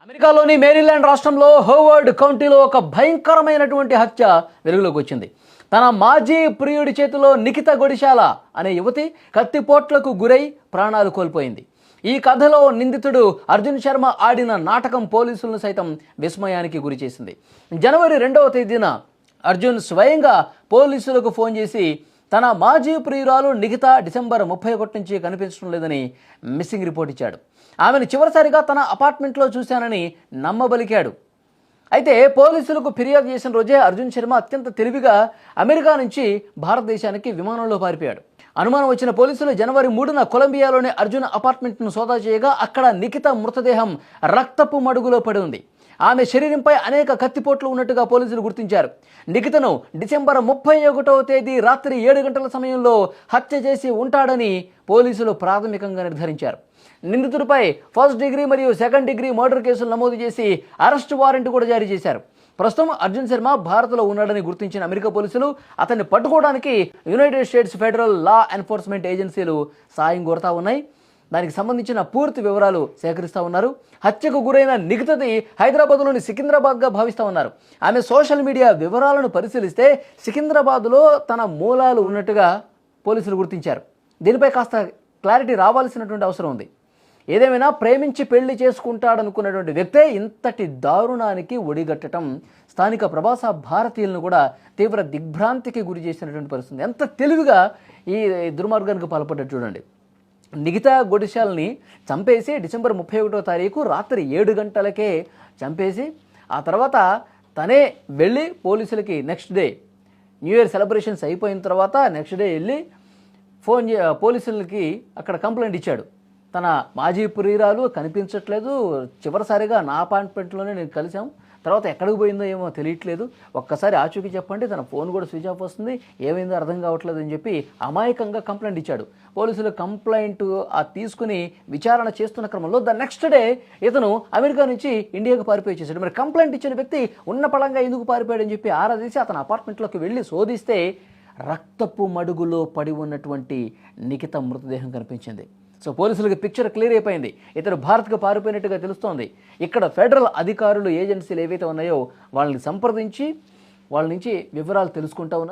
అమెరికాలోని మేరీల్యాండ్ రాష్ట్రంలో హోవర్డ్ కౌంటీలో ఒక భయంకరమైనటువంటి హత్య వెలుగులోకి వచ్చింది. తన మాజీ ప్రియుడి చేతిలో నిఖిత గొడిశాల అనే యువతి కత్తిపోట్లకు గురై ప్రాణాలు కోల్పోయింది. ఈ కథలో నిందితుడు అర్జున్ శర్మ ఆడిన నాటకం పోలీసులను సైతం విస్మయానికి గురిచేసింది. జనవరి 2వ తేదీన అర్జున్ స్వయంగా పోలీసులకు ఫోన్ చేసి తన మాజీ ప్రియురాలు నిఖిత డిసెంబర్ 31 నుంచి కనిపించడం లేదని మిస్సింగ్ రిపోర్ట్ ఇచ్చాడు. ఆమెను చివరిసారిగా తన అపార్ట్మెంట్లో చూశానని నమ్మబలికాడు. అయితే పోలీసులకు ఫిర్యాదు చేసిన రోజే అర్జున్ శర్మ అత్యంత తెలివిగా అమెరికా నుంచి భారతదేశానికి విమానంలో పారిపోయాడు. అనుమానం వచ్చిన పోలీసులు జనవరి 3న కొలంబియాలోని అర్జున్ అపార్ట్మెంట్ను సోదా చేయగా అక్కడ నిఖిత మృతదేహం రక్తపు మడుగులో పడి ఉంది. ఆమె శరీరంపై అనేక కత్తిపోట్లు ఉన్నట్టుగా పోలీసులు గుర్తించారు. నిఖితను డిసెంబర్ 31వ తేదీ రాత్రి 7 గంటల సమయంలో హత్య చేసి ఉంటాడని పోలీసులు ప్రాథమికంగా నిర్ధారించారు. నిందితుడిపై ఫస్ట్ డిగ్రీ మరియు సెకండ్ డిగ్రీ మర్డర్ కేసులు నమోదు చేసి అరెస్ట్ వారెంట్ కూడా జారీ చేశారు. ప్రస్తుతం అర్జున్ శర్మ భారత్లో ఉన్నాడని గుర్తించిన అమెరికా పోలీసులు అతన్ని పట్టుకోవడానికి United states federal law enforcement ఏజెన్సీలు సాయం కోరుతా ఉన్నాయి. దానికి సంబంధించిన పూర్తి వివరాలు సేకరిస్తూ ఉన్నారు. హత్యకు గురైన నిఖితది హైదరాబాద్లోని సికింద్రాబాద్గా భావిస్తూ ఉన్నారు. ఆమె సోషల్ మీడియా వివరాలను పరిశీలిస్తే సికింద్రాబాద్లో తన మూలాలు ఉన్నట్టుగా పోలీసులు గుర్తించారు. దీనిపై కాస్త క్లారిటీ రావాల్సినటువంటి అవసరం ఉంది. ఏదేమైనా ప్రేమించి పెళ్లి చేసుకుంటాడనుకున్నటువంటి వ్యక్తే ఇంతటి దారుణానికి ఒడిగట్టడం స్థానిక ప్రవాస భారతీయులను కూడా తీవ్ర దిగ్భ్రాంతికి గురి చేసినటువంటి పరిస్థితి. ఎంత తెలివిగా ఈ దుర్మార్గానికి పాల్పడ్డాడు చూడండి. నిఖిత గొడిశాల్ని చంపేసి డిసెంబర్ 31వ తారీఖు రాత్రి 7 గంటలకే చంపేసి ఆ తర్వాత తనే వెళ్ళి పోలీసులకి next day new year celebrations అయిపోయిన తర్వాత నెక్స్ట్ డే వెళ్ళి పోలీసులకి అక్కడ కంప్లైంట్ ఇచ్చాడు. తన మాజీ ప్రియురాలు కనిపించట్లేదు, చివరిసారిగా నా అపార్ట్మెంట్లోనే నేను కలిసాం, తర్వాత ఎక్కడికి పోయిందో ఏమో తెలియట్లేదు, ఒక్కసారి ఆచూకీ చెప్పండి, తన ఫోన్ కూడా స్విచ్ ఆఫ్ వస్తుంది, ఏమైందో అర్థం కావట్లేదు అని చెప్పి అమాయకంగా కంప్లైంట్ ఇచ్చాడు. పోలీసులు కంప్లైంట్ తీసుకుని విచారణ చేస్తున్న క్రమంలో నెక్స్ట్ డే ఇతను అమెరికా నుంచి ఇండియాకు పారిపోయి చేశాడు. మరి కంప్లైంట్ ఇచ్చిన వ్యక్తి ఉన్న పళంగా ఎందుకు పారిపోయాడని చెప్పి ఆరా తీసి అతని అపార్ట్మెంట్లోకి వెళ్ళి శోధిస్తే రక్తపు మడుగులో పడి ఉన్నటువంటి నిఖిత మృతదేహం కనిపించింది. సో పోలీసులకి పిక్చర్ క్లియర్ అయిపోయింది. ఇతను భారత్కు పారిపోయినట్టుగా తెలుస్తోంది. ఇక్కడ ఫెడరల్ అధికారులు ఏజెన్సీలు ఏవైతే ఉన్నాయో వాళ్ళని సంప్రదించి వాళ్ళ నుంచి వివరాలు తెలుసుకుంటా ఉన్నారు.